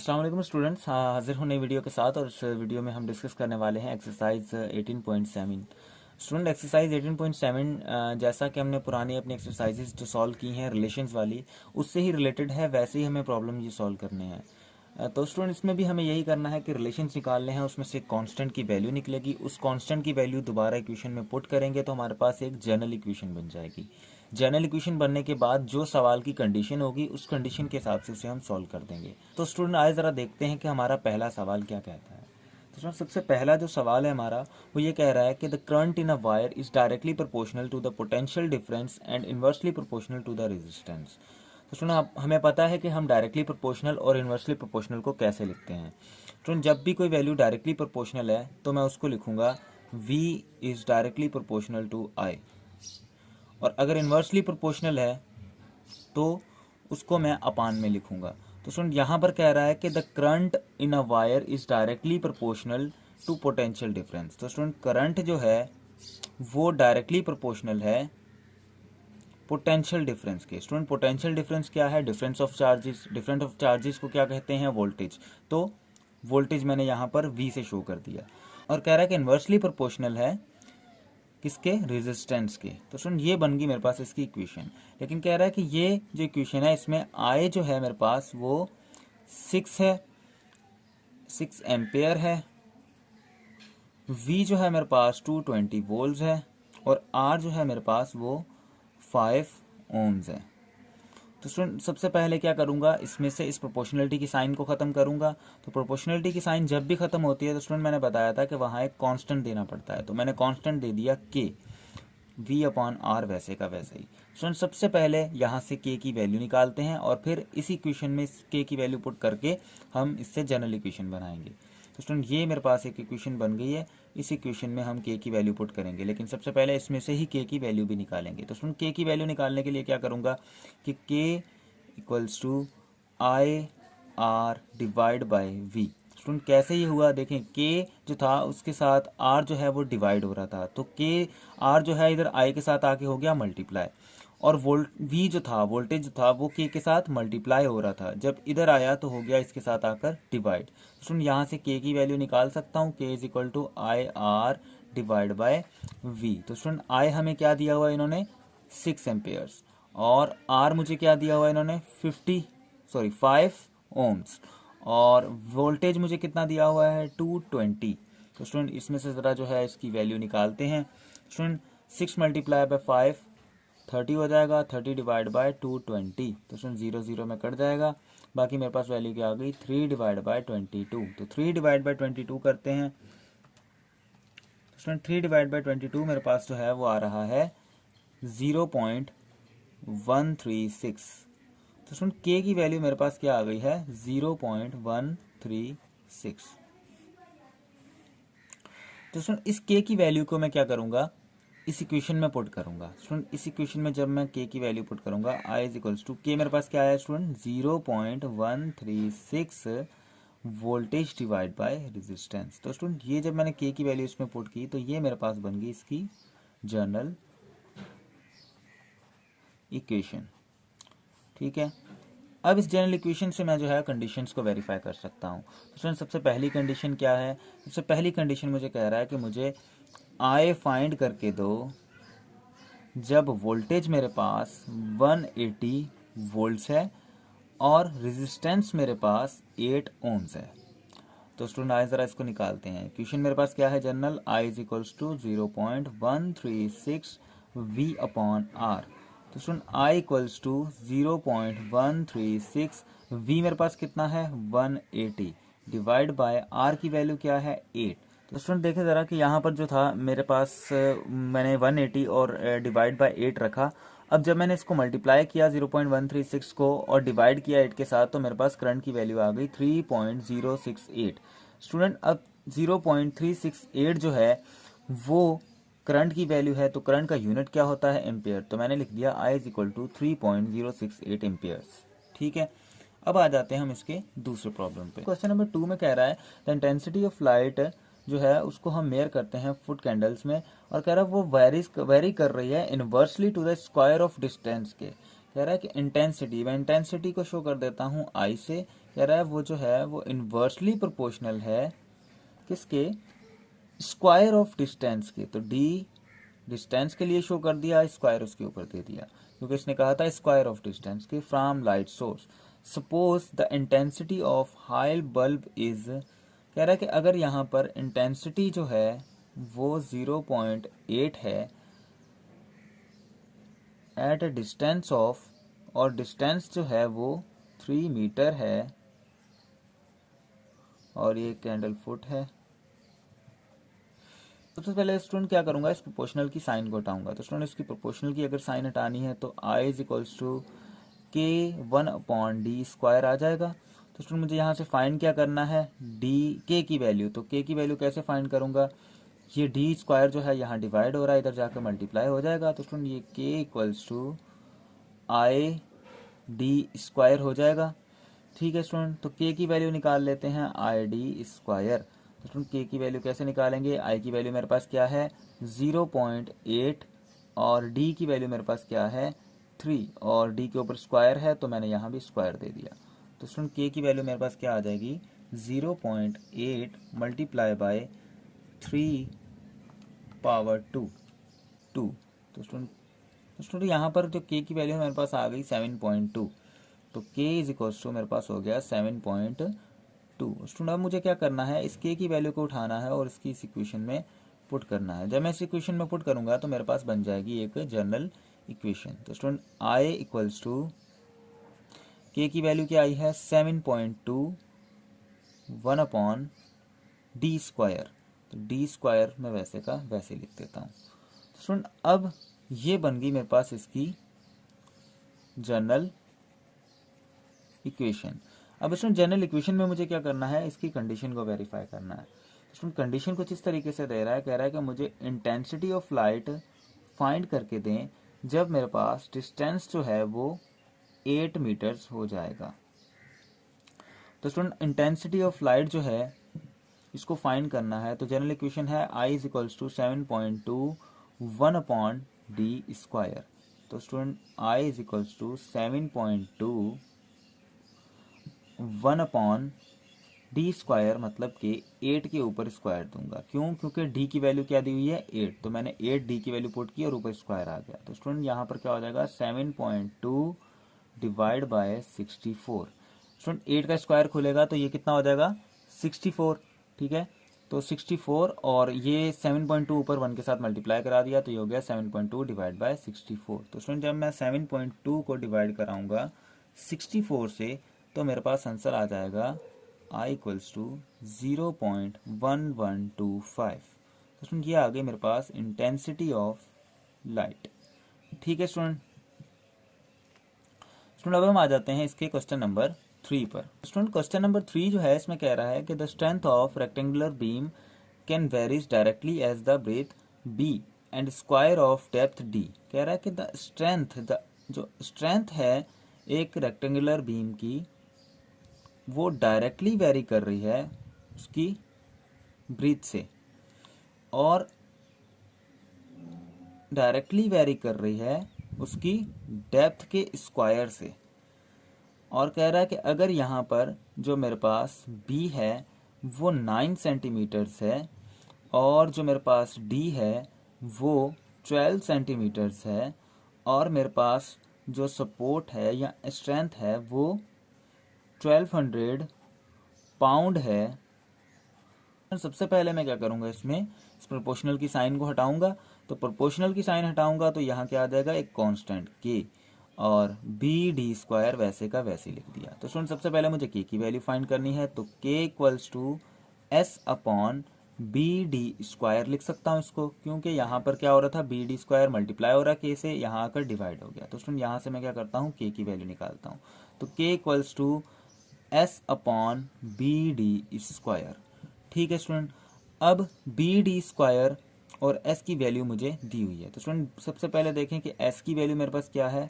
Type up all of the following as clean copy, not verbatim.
अस्सलाम वालेकुम स्टूडेंट्स, हाजिर हूँ नई वीडियो के साथ। और इस वीडियो में हम डिस्कस करने वाले हैं एक्सरसाइज 18.7। स्टूडेंट, एक्सरसाइज 18.7 जैसा कि हमने पुरानी अपनी एक्सरसाइजेज जो सॉल्व की हैं रिलेशंस वाली, उससे ही रिलेटेड है। वैसे ही हमें प्रॉब्लम ये सॉल्व करने हैं। तो स्टूडेंट, इसमें भी हमें यही करना है कि रिलेशंस निकालने हैं, उसमें से कांस्टेंट की वैल्यू निकलेगी। उस कांस्टेंट की वैल्यू दोबारा इक्वेशन में पुट करेंगे तो हमारे पास एक जनरल इक्वेशन बन जाएगी। जनरल इक्वेशन बनने के बाद जो सवाल की कंडीशन होगी उस कंडीशन के हिसाब से उसे हम सॉल्व कर देंगे। तो स्टूडेंट, आइए ज़रा देखते हैं कि हमारा पहला सवाल क्या कहता है। तो स्टूडेंट, सबसे पहला जो सवाल है हमारा, वो ये कह रहा है कि the current in a wire is directly proportional to the potential difference and inversely proportional to the resistance. तो स्टूडेंट, हमें पता है कि हम डायरेक्टली प्रोपोर्शनल और इनवर्सली प्रोपोर्शनल को कैसे लिखते हैं। स्टूडेंट, जब भी कोई वैल्यू डायरेक्टली प्रोपोर्शनल है तो मैं उसको लिखूंगा V is directly proportional to I, और अगर इन्वर्सली प्रोपोर्शनल है तो उसको मैं अपान में लिखूंगा। तो स्टूडेंट, यहाँ पर कह रहा है कि the current in a wire is directly proportional to potential difference. तो स्टूडेंट, करंट जो है वो डायरेक्टली प्रोपोर्शनल है पोटेंशियल डिफरेंस के। स्टूडेंट, पोटेंशियल डिफरेंस क्या है? Difference of charges. Difference of charges को क्या कहते हैं? वोल्टेज। तो वोल्टेज मैंने यहाँ पर V से शो कर दिया। और कह रहा है कि इन्वर्सली प्रोपोर्शनल है किसके? रेजिस्टेंस के। तो सुन, ये बन गई मेरे पास इसकी इक्वेशन। लेकिन कह रहा है कि ये जो इक्वेशन है इसमें I जो है मेरे पास वो 6 है, 6 एम्पेयर है। V जो है मेरे पास 220 वोल्ट्स है, और R जो है मेरे पास वो 5 ओम्स है। तो स्टूडेंट, सबसे पहले क्या करूंगा, इसमें से इस प्रोपोर्शनलिटी की साइन को खत्म करूंगा। तो प्रोपोर्शनलिटी की साइन जब भी खत्म होती है तो स्टूडेंट मैंने बताया था कि वहां एक कांस्टेंट देना पड़ता है। तो मैंने कांस्टेंट दे दिया K, V अपॉन R, वैसे का वैसे ही। स्टूडेंट, सबसे पहले यहाँ से K की वैल्यू निकालते हैं और फिर इस इक्वेशन में K की वैल्यू पुट करके हम इससे जनरल इक्वेशन बनाएंगे। तो स्टूडेंट, ये मेरे पास एक इक्वेशन बन गई है। इस इक्वेशन में हम K की वैल्यू पुट करेंगे, लेकिन सबसे पहले इसमें से ही K की वैल्यू भी निकालेंगे। तो स्टूडेंट, K की वैल्यू निकालने के लिए क्या करूँगा कि K equals to IR divide by V। Student, कैसे ये हुआ? देखें, K जो था उसके साथ R जो है वो डिवाइड हो रहा था, तो K R जो है इधर I के साथ आके हो गया मल्टीप्लाई, और V जो था, वोल्टेज जो था वो K के साथ मल्टीप्लाई हो रहा था। जब इधर आया तो हो गया इसके साथ आकर डिवाइड। स्टूडेंट, यहाँ से K की वैल्यू निकाल सकता हूँ, K is equal to IR divide by V। तो स्टूडेंट, I हमें क्या दिया हुआ इन्होंने? 6 एम्पेयर्स, और R मुझे क्या दिया हुआ इन्होंने? 5 ओम्स, और वोल्टेज मुझे कितना दिया हुआ है? 220। तो स्टूडेंट, इसमें से ज़रा जो है इसकी वैल्यू निकालते हैं। स्टूडेंट, 6 मल्टीप्लाई बाय 5 30 हो जाएगा, 30 डिवाइड बाय 220। तो स्टूडेंट, 0 0 में कट जाएगा, बाकी मेरे पास वैल्यू क्या आ गई? 3 डिवाइड बाय 22। तो 3 डिवाइड बाय 22 करते हैं। स्टूडेंट, 3 डिवाइड बाय 22 मेरे पास जो है वो आ रहा है 0.136। तो स्टूडेंट, K की वैल्यू मेरे पास क्या आ गई है? 0.136। तो स्टूडेंट, इस K की वैल्यू को मैं क्या करूंगा? इस इक्वेशन में पुट करूंगा। स्टूडेंट, इस इक्वेशन में जब मैं K की वैल्यू पुट करूंगा, I is equals to K मेरे पास क्या आया student? 0.136 voltage divide by resistance. तो स्टूडेंट, ये जब मैंने K की वैल्यू इसमें पुट की तो ये मेरे पास बन गई इसकी जनरल इक्वेशन। ठीक है, अब इस जनरल इक्वेशन से मैं जो है कंडीशंस को वेरीफाई कर सकता हूँ। तो स्टूडेंट, सबसे पहली कंडीशन क्या है? सबसे पहली कंडीशन मुझे कह रहा है कि मुझे I फाइंड करके दो जब वोल्टेज मेरे पास 180 वोल्ट्स है और रेजिस्टेंस मेरे पास 8 ओम्स है। तो स्टूडेंट, आइए ज़रा इसको निकालते हैं। इक्वेशन मेरे पास क्या है general? I is equals to 0.136 V upon R। तो student, I equals to 0.136 V मेरे पास कितना है? 180 डिवाइड बाय R की वैल्यू क्या है? 8। तो स्टूडेंट, देखें ज़रा कि यहाँ पर जो था मेरे पास मैंने 180 और डिवाइड बाय 8 रखा। अब जब मैंने इसको मल्टीप्लाई किया 0.136 को और डिवाइड किया 8 के साथ, तो मेरे पास करंट की वैल्यू आ गई 3.068। स्टूडेंट, अब 0.368 जो है वो करंट की वैल्यू है, तो करंट का यूनिट क्या होता है? एम्पेयर। तो मैंने लिख दिया I is equal to 3.068 amperes. ठीक है, अब आ जाते हैं हम इसके दूसरे प्रॉब्लम पे। क्वेश्चन नंबर 2 में कह रहा है द इंटेंसिटी ऑफ लाइट जो है उसको हम मेयर करते हैं फुट कैंडल्स में, और कह रहा है वो वेरी कर रही है inversely to the square of distance के। कह रहा है कि इंटेंसिटी, मैं इंटेंसिटी को शो कर देता हूँ आई से। कह रहा है वो जो है वो इन्वर्सली प्रोपोर्शनल है किसके, स्क्वायर ऑफ डिस्टेंस के। तो डी डिस्टेंस के लिए शो कर दिया, स्क्वायर उसके ऊपर दे दिया, क्योंकि इसने कहा था स्क्वायर ऑफ डिस्टेंस के from light source. Suppose the intensity of high bulb is, कह रहा है कि अगर यहाँ पर इंटेंसिटी जो है वो 0.8 है एट ए डिस्टेंस ऑफ, और डिस्टेंस जो है वो 3 मीटर है, और ये कैंडल फुट है। सबसे पहले स्टूडेंट क्या करूंगा, इस प्रोपोर्शनल की साइन को हटाऊंगा। तो स्टूडेंट इसकी प्रोपोर्शनल की अगर साइन हटानी है तो आई इज इक्वल्स टू के 1/d² आ जाएगा। तो स्टूडेंट मुझे यहाँ से फाइंड क्या करना है, डी के की वैल्यू। तो के की वैल्यू कैसे फाइंड करूंगा, ये d² जो है यहाँ डिवाइड हो रहा है, इधर जाकर मल्टीप्लाई हो जाएगा। तो स्टूडेंट ये के इक्वल्स टू आई d² हो जाएगा। ठीक है स्टूडेंट, तो के की वैल्यू निकाल लेते हैं ID²। तो स्टूडेंट के की वैल्यू कैसे निकालेंगे, आई की वैल्यू मेरे पास क्या है 0.8, और डी की वैल्यू मेरे पास क्या है 3, और डी के ऊपर स्क्वायर है तो मैंने यहाँ भी स्क्वायर दे दिया। तो स्टूडेंट के की वैल्यू मेरे पास क्या आ जाएगी 0.8 मल्टीप्लाई बाय 3 पावर 2। तो स्टूडेंट यहाँ पर जो के की वैल्यू मेरे पास आ गई 7.2, तो k इज इक्वल्स टू मेरे पास हो गया 7.2। स्टूडेंट अब मुझे क्या करना है, इस k की वैल्यू को उठाना है और इसकी इस इक्वेशन में पुट करना है। जब मैं इस इक्वेशन में पुट करूंगा तो मेरे पास बन जाएगी एक जनरल इक्वेशन। तो student i equals to k की वैल्यू क्या आई है 7.2 1/d²। तो d² मैं वैसे का वैसे लिख देता हूँ। स्टूडेंट अब ये बन गई मेरे पास इसकी जनरल इक्वेशन। अब स्टूडेंट जनरल इक्वेशन में मुझे क्या करना है, इसकी कंडीशन को वेरीफाई करना है। स्टूडेंट कंडीशन कुछ इस तरीके से दे रहा है, कह रहा है कि मुझे इंटेंसिटी ऑफ लाइट फाइंड करके दें जब मेरे पास डिस्टेंस जो है वो 8 मीटर्स हो जाएगा। तो स्टूडेंट इंटेंसिटी ऑफ लाइट जो है इसको फाइंड करना है। तो जनरल इक्वेशन है I is equals to 7.2 1/d²। तो student I is equals to 7.2 1/d², मतलब कि 8 के ऊपर स्क्वायर दूंगा। क्यों, क्योंकि d की वैल्यू क्या दी हुई है 8, तो मैंने 8d की वैल्यू पुट की और ऊपर स्क्वायर आ गया। तो स्टूडेंट यहाँ पर क्या हो जाएगा 7.2 डिवाइड बाय 64। स्टूडेंट 8 का स्क्वायर खुलेगा तो ये कितना हो जाएगा 64। ठीक है, तो 64 और ये 7.2 ऊपर 1 के साथ मल्टीप्लाई करा दिया तो ये हो गया 7.2 डिवाइड बाय 64। तो स्टूडेंट जब मैं 7.2 को डिवाइड कराऊंगा 64 से तो मेरे पास आंसर आ जाएगा I इक्वल्स टू 0.1125। तो स्टूडेंट ये आ गई मेरे पास इंटेंसिटी ऑफ लाइट। ठीक है स्टूडेंट, अब हम आ जाते हैं इसके क्वेश्चन नंबर 3 पर। स्टूडेंट क्वेश्चन नंबर 3 जो है इसमें कह रहा है कि the strength of rectangular beam can varies directly as the breadth b and square of depth d। कह रहा है कि द जो स्ट्रेंथ है एक रेक्टेंगुलर बीम की वो डायरेक्टली वेरी कर रही है उसकी ब्रीथ से, और डायरेक्टली वेरी कर रही है उसकी डेप्थ के स्क्वायर से। और कह रहा है कि अगर यहाँ पर जो मेरे पास b है वो 9 सेंटीमीटर्स है और जो मेरे पास d है वो 12 सेंटीमीटर्स है, और मेरे पास जो सपोर्ट है या स्ट्रेंथ है वो 1200 पाउंड है। सबसे पहले मैं क्या करूंगा, इसमें इस प्रोपोर्शनल की साइन को हटाऊंगा। तो प्रोपोर्शनल की साइन हटाऊंगा तो यहाँ क्या आ जाएगा एक कांस्टेंट k, और BD² वैसे का वैसे लिख दिया। तो स्टूडेंट सबसे पहले मुझे k की वैल्यू फाइंड करनी है, तो k इक्वल्स टू S/BD² लिख सकता हूँ इसको, क्योंकि यहाँ पर क्या हो रहा था BD² मल्टीप्लाई हो रहा है k से, यहाँ आकर डिवाइड हो गया। तो स्टूडेंट यहाँ से मैं क्या करता हूँ k की वैल्यू निकालता हूँ। तो k इक्वल्स टू S/BD²। ठीक है स्टूडेंट, अब BD² और S की वैल्यू मुझे दी हुई है। तो स्टूडेंट सबसे पहले देखें कि S की वैल्यू मेरे पास क्या है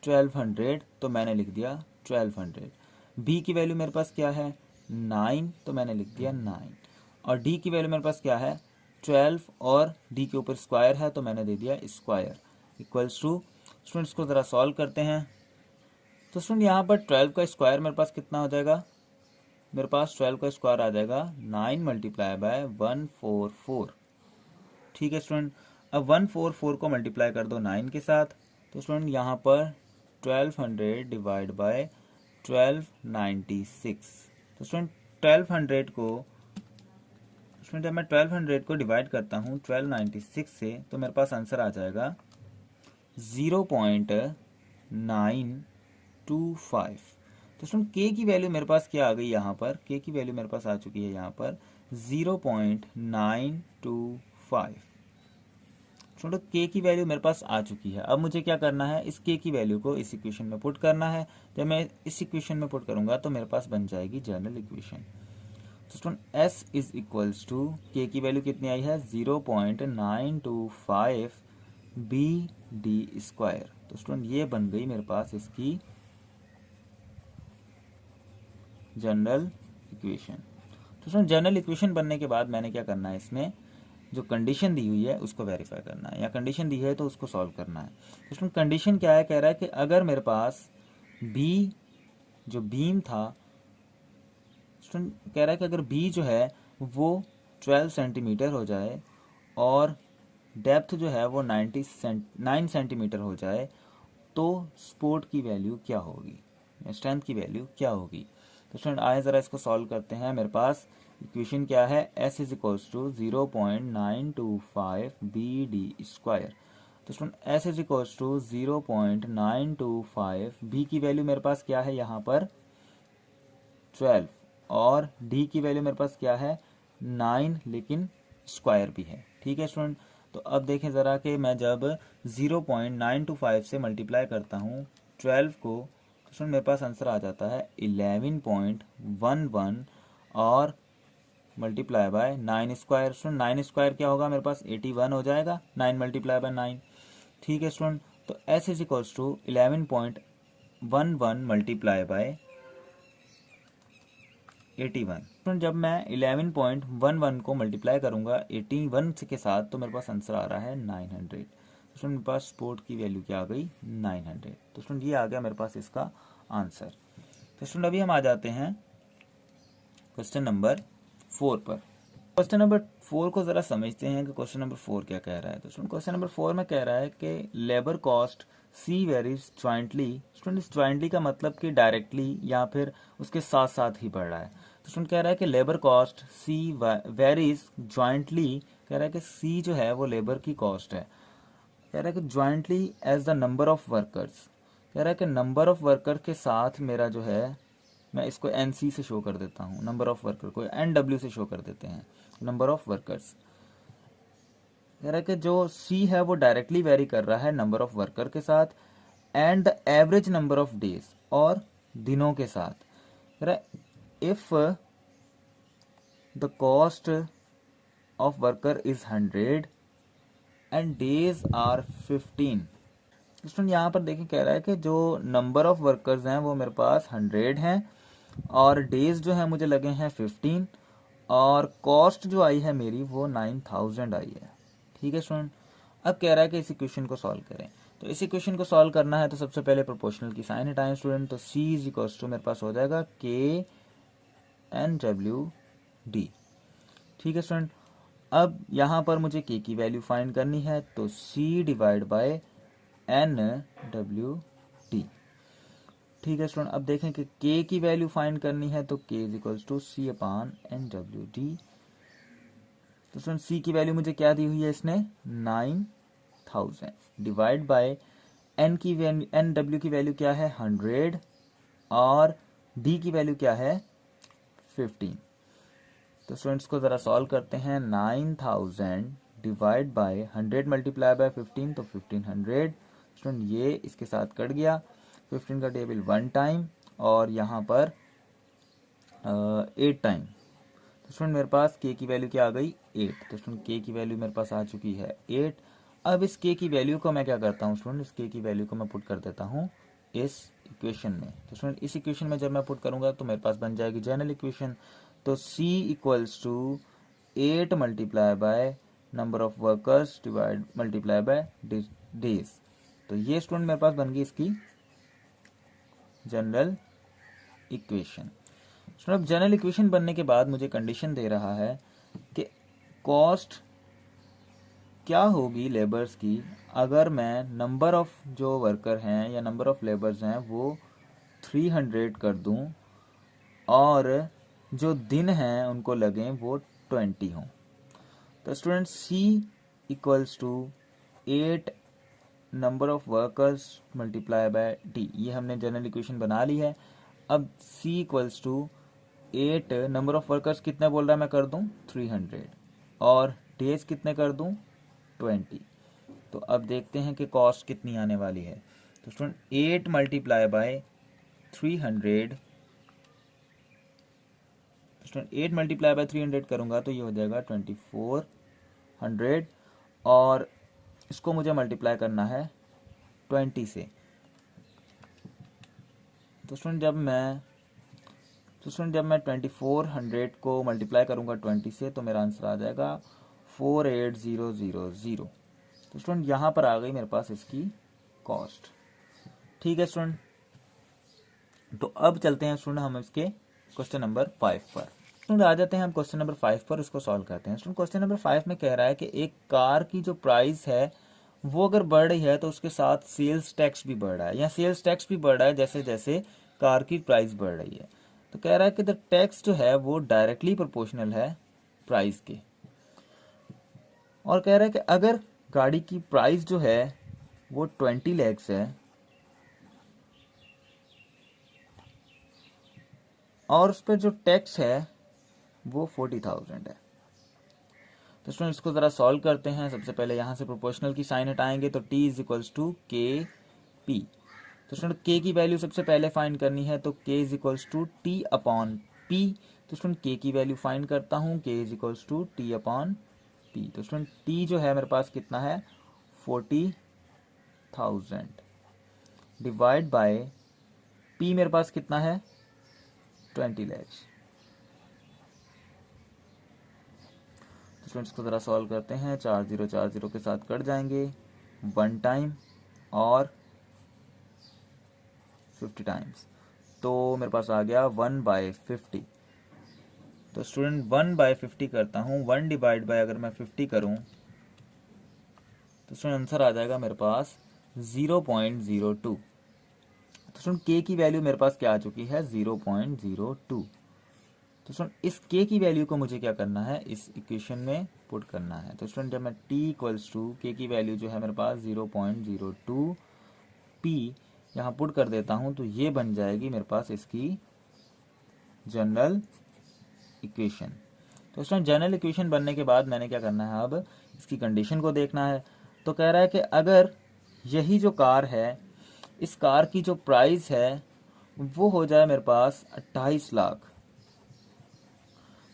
1200, तो मैंने लिख दिया 1200। B की वैल्यू मेरे पास क्या है 9, तो मैंने लिख दिया 9, और D की वैल्यू मेरे पास क्या है 12, और D के ऊपर स्क्वायर है तो मैंने दे दिया स्क्वायर इक्वल्स टू। स्टूडेंट्स को ज़रा सॉल्व करते हैं। तो स्टूडेंट यहाँ पर 12 का स्क्वायर मेरे पास कितना हो जाएगा, मेरे पास 12 का स्क्वायर आ जाएगा 9 मल्टीप्लाई बाय 144। ठीक है स्टूडेंट, अब 144 को मल्टीप्लाई कर दो 9 के साथ, तो स्टूडेंट यहाँ पर 1200 डिवाइड बाय 1296। तो स्टूडेंट 1200 को स्टूडेंट जब मैं 1200 को डिवाइड करता हूँ 1296 से, तो मेरे पास आंसर आ जाएगा 0.925। तो स्टूडेंट के की वैल्यू मेरे पास क्या आ गई, यहाँ पर के की वैल्यू मेरे पास आ चुकी है यहाँ पर 0.925। स्टूडेंट के की वैल्यू मेरे पास आ चुकी है। अब मुझे क्या करना है, इस के की वैल्यू को इस इक्वेशन में पुट करना है। जब मैं इस इक्वेशन में पुट करूंगा तो मेरे पास बन जाएगी जनरल इक्वेशन। तो student S is equals to, K की वैल्यू कितनी आई है 0.925 बी डी स्क्वायर। तो स्टूडेंट ये बन गई मेरे पास इसकी जनरल इक्वेशन। तो स्टूडेंट जनरल इक्वेशन बनने के बाद मैंने क्या करना है, इसमें जो कंडीशन दी हुई है उसको वेरीफाई करना है, या कंडीशन दी है तो उसको सॉल्व करना है। तो इसमें कंडीशन क्या है, कह रहा है कि अगर मेरे पास बी जो बीम था, स्टूडेंट कह रहा है कि अगर बी जो है वो 12 सेंटीमीटर हो जाए और डेप्थ जो है वो 9 सेंटीमीटर हो जाए, तो सपोर्ट की वैल्यू क्या होगी, स्ट्रेंथ की वैल्यू क्या होगी। तो स्टूडेंट आए ज़रा इसको सॉल्व करते हैं। मेरे पास इक्वेशन क्या है, S is equals to 0.925 B D square. तो student S is equals to 0.925, B की वैल्यू मेरे पास क्या है यहाँ पर 12, और डी की वैल्यू मेरे पास क्या है 9, लेकिन स्क्वायर भी है। ठीक है स्टूडेंट, तो अब देखें ज़रा कि मैं जब 0.925 से मल्टीप्लाई करता हूँ 12 को, तो स्टूडेंट मेरे पास आंसर आ जाता है 11.11, और multiply by 9 square. Student 9 square क्या होगा, मेरे पास 81 हो जाएगा, 9 मल्टीप्लाई बाय 9। ठीक है स्टूडेंट, तो S is equals to 11.11 multiply by 81। Student जब मैं 11.11 को मल्टीप्लाई करूंगा 81 के साथ, तो मेरे पास आंसर आ रहा है 900। तो स्टूडेंट मेरे पास सपोर्ट की वैल्यू क्या आ गई 900। तो स्टूडेंट ये आ गया मेरे पास इसका आंसर। तो स्टूडेंट अभी हम आ जाते हैं क्वेश्चन नंबर 4 पर। क्वेश्चन नंबर 4 को जरा समझते हैं कि क्वेश्चन नंबर 4 क्या कह रहा है। तो स्टूडेंट क्वेश्चन नंबर 4 में कह रहा है कि लेबर कॉस्ट सी वेरीज ज्वाइंटली। स्टूडेंट इस ज्वाइंटली का मतलब कि डायरेक्टली या फिर उसके साथ साथ ही बढ़ रहा है। तो स्टूडेंट कह रहा है कि लेबर कॉस्ट सी वेरीज ज्वाइंटली, कह रहा है कि सी जो है वो लेबर की कॉस्ट है। कह रहा है कि jointly as the number of workers, कह रहा है कि नंबर ऑफ वर्कर के साथ मेरा जो है, मैं इसको NC से शो कर देता हूँ, नंबर ऑफ वर्कर को NW से शो कर देते हैं, नंबर ऑफ वर्कर्स। कह रहा है कि जो C है वो डायरेक्टली वेरी कर रहा है नंबर ऑफ वर्कर के साथ, and the average number of days, और दिनों के साथ। कह रहा है if the cost of worker is 100 and days are 15। Student यहाँ पर देखिए कह रहा है कि जो नंबर ऑफ वर्कर्स हैं वो मेरे पास 100 हैं, और डेज जो है मुझे लगे हैं 15, और कॉस्ट जो आई है मेरी वो 9000 आई है। ठीक है स्टूडेंट, अब कह रहा है कि इस इक्वेशन को सॉल्व करें। तो इस इक्वेशन को सॉल्व करना है तो सबसे पहले प्रोपोर्शनल की साइन हटाएं स्टूडेंट। तो C इज इक्वल्स टू मेरे पास हो जाएगा KNWD। ठीक है स्टूडेंट, अब यहाँ पर मुझे K की वैल्यू फाइंड करनी है, तो C डिवाइड बाय NWD। ठीक है स्टूडेंट, अब देखें कि K की वैल्यू फाइंड करनी है, तो K is equals to C upon NWD। तो स्टूडेंट C की वैल्यू मुझे क्या दी हुई है इसने 9000, डिवाइड बाय NW की वैल्यू क्या है 100, और D की वैल्यू क्या है 15। तो स्टूडेंट्स को ज़रा सॉल्व करते हैं। 9000 डिवाइड बाय 100 मल्टीप्लाई बाय 15, तो 1500। स्टूडेंट ये इसके साथ कट गया, 15 का टेबल 1 टाइम, और यहाँ पर 8 टाइम। तो स्टूडेंट मेरे पास K की वैल्यू क्या आ गई 8। तो स्टूडेंट K की वैल्यू मेरे पास आ चुकी है 8। अब इस K की वैल्यू को मैं क्या करता हूँ स्टूडेंट, इस K की वैल्यू को मैं पुट कर देता हूँ इस इक्वेशन में। तो स्टूडेंट इस इक्वेशन में जब मैं पुट करूंगा तो मेरे पास बन जाएगी जनरल इक्वेशन। तो C equals to 8 multiply by number of workers divide multiply by days. तो ये स्टूडेंट मेरे पास बन गई इसकी जनरल इक्वेशन। अब जनरल इक्वेशन बनने के बाद मुझे कंडीशन दे रहा है कि कॉस्ट क्या होगी लेबर्स की अगर मैं नंबर ऑफ जो वर्कर हैं या नंबर ऑफ लेबर्स हैं वो 300 कर दूं और जो दिन हैं उनको लगें वो 20 हों। तो student C equals to 8 number of workers multiply by D, ये हमने जनरल इक्वेशन बना ली है। अब C equals to 8 number of workers कितने बोल रहा है मैं कर दूं 300 और डेज कितने कर दूं 20। तो अब देखते हैं कि कॉस्ट कितनी आने वाली है। तो student 8 multiply bye 300, student 8 multiply bye 300 करूंगा तो ये हो जाएगा 2400 और इसको मुझे मल्टीप्लाई करना है 20 से। तो स्टूडेंट जब मैं 2400 को मल्टीप्लाई करूंगा 20 से तो मेरा आंसर आ जाएगा 48000। तो स्टूडेंट यहाँ पर आ गई मेरे पास इसकी कॉस्ट। ठीक है स्टूडेंट, तो अब चलते हैं स्टूडेंट हम इसके क्वेश्चन नंबर 5 पर। स्टूडेंट आ जाते हैं हम क्वेश्चन नंबर 5 पर, इसको सॉल्व करते हैं। स्टूडेंट क्वेश्चन नंबर 5 में कह रहा है कि एक कार की जो प्राइस है वो अगर बढ़ रही है तो उसके साथ सेल्स टैक्स भी बढ़ रहा है, या सेल्स टैक्स भी बढ़ रहा है जैसे जैसे कार की प्राइस बढ़ रही है। तो कह रहा है कि द टैक्स जो है वो डायरेक्टली प्रोपोर्शनल है प्राइस के, और कह रहा है कि अगर गाड़ी की प्राइस जो है वो 20 लाख है और उस पर जो टैक्स है वो 40,000 है। तो स्टूडेंट इसको ज़रा सॉल्व करते हैं। सबसे पहले यहाँ से प्रोपोर्शनल की साइन हटाएंगे तो T is equals to K P. तो स्टूडेंट K की वैल्यू सबसे पहले फाइंड करनी है, तो K is equals to T upon P। तो स्टूडेंट K की वैल्यू फाइंड करता हूँ, K is equals to T upon P। तो स्टूडेंट T जो है मेरे पास कितना है 40,000 डिवाइड बाय P मेरे पास कितना है 20 लाख। स्टूडेंट्स को ज़रा सॉल्व करते हैं। 4 0 के साथ कट जाएंगे 1 टाइम और 50 टाइम्स, तो मेरे पास आ गया 1/50। तो स्टूडेंट 1/50 करता हूँ, 1 डिवाइड बाय अगर मैं 50 करूँ तो स्टूडेंट आंसर आ जाएगा मेरे पास 0.02। तो स्टूडेंट K की वैल्यू मेरे पास क्या आ चुकी है 0.02। तो स्टूडेंट इस K की वैल्यू को मुझे क्या करना है इस इक्वेशन में पुट करना है। तो स्टूडेंट जब मैं T इक्वल्स टू K की वैल्यू जो है मेरे पास 0.02 P यहाँ पुट कर देता हूँ तो ये बन जाएगी मेरे पास इसकी जनरल इक्वेशन। तो स्टूडेंट जनरल इक्वेशन बनने के बाद मैंने क्या करना है, अब इसकी कंडीशन को देखना है। तो कह रहा है कि अगर यही जो कार है, इस कार की जो प्राइस है वो हो जाए मेरे पास 28 लाख,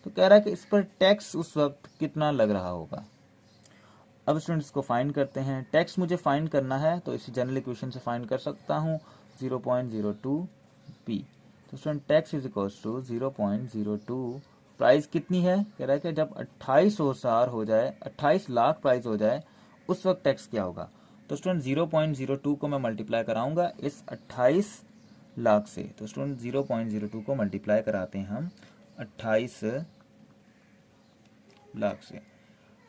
तो कह रहा है कि इस पर टैक्स उस वक्त कितना लग रहा होगा। अब स्टूडेंट्स को फाइंड करते हैं। टैक्स मुझे फाइंड करना है तो इसी जनरल इक्वेशन से फाइंड कर सकता हूँ 0.02 P। तो student tax is equals to 0.02, price कितनी है, कह रहा है कि जब 28,000 हो जाए 28 लाख प्राइस हो जाए उस वक्त टैक्स क्या होगा। तो स्टूडेंट 0.02 को मैं मल्टीप्लाई कराऊंगा इस 28 लाख से। तो स्टूडेंट 0.02 को मल्टीप्लाई कराते हैं हम 28 लाख से।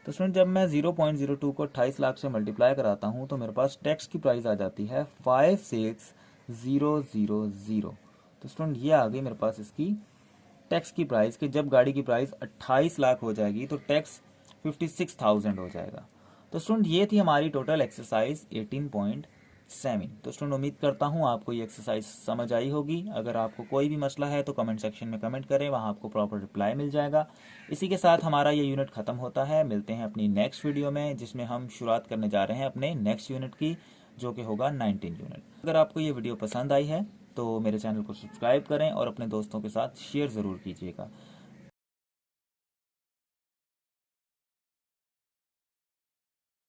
तो स्टूडेंट जब मैं 0.02 को 28 लाख से मल्टीप्लाई कराता हूँ तो मेरे पास टैक्स की प्राइस आ जाती है 56,000। तो स्टूडेंट ये आ गई मेरे पास इसकी टैक्स की प्राइस कि जब गाड़ी की प्राइस 28 लाख हो जाएगी तो टैक्स 56,000 हो जाएगा। तो स्टूडेंट ये थी हमारी टोटल एक्सरसाइज 18.7। तो स्टूडेंट उम्मीद करता हूँ आपको ये एक्सरसाइज समझ आई होगी। अगर आपको कोई भी मसला है तो कमेंट सेक्शन में कमेंट करें, वहाँ आपको प्रॉपर रिप्लाई मिल जाएगा। इसी के साथ हमारा ये यूनिट ख़त्म होता है। मिलते हैं अपनी नेक्स्ट वीडियो में जिसमें हम शुरुआत करने जा रहे हैं अपने नेक्स्ट यूनिट की, जो कि होगा 19 यूनिट। अगर आपको ये वीडियो पसंद आई है तो मेरे चैनल को सब्सक्राइब करें और अपने दोस्तों के साथ शेयर ज़रूर कीजिएगा।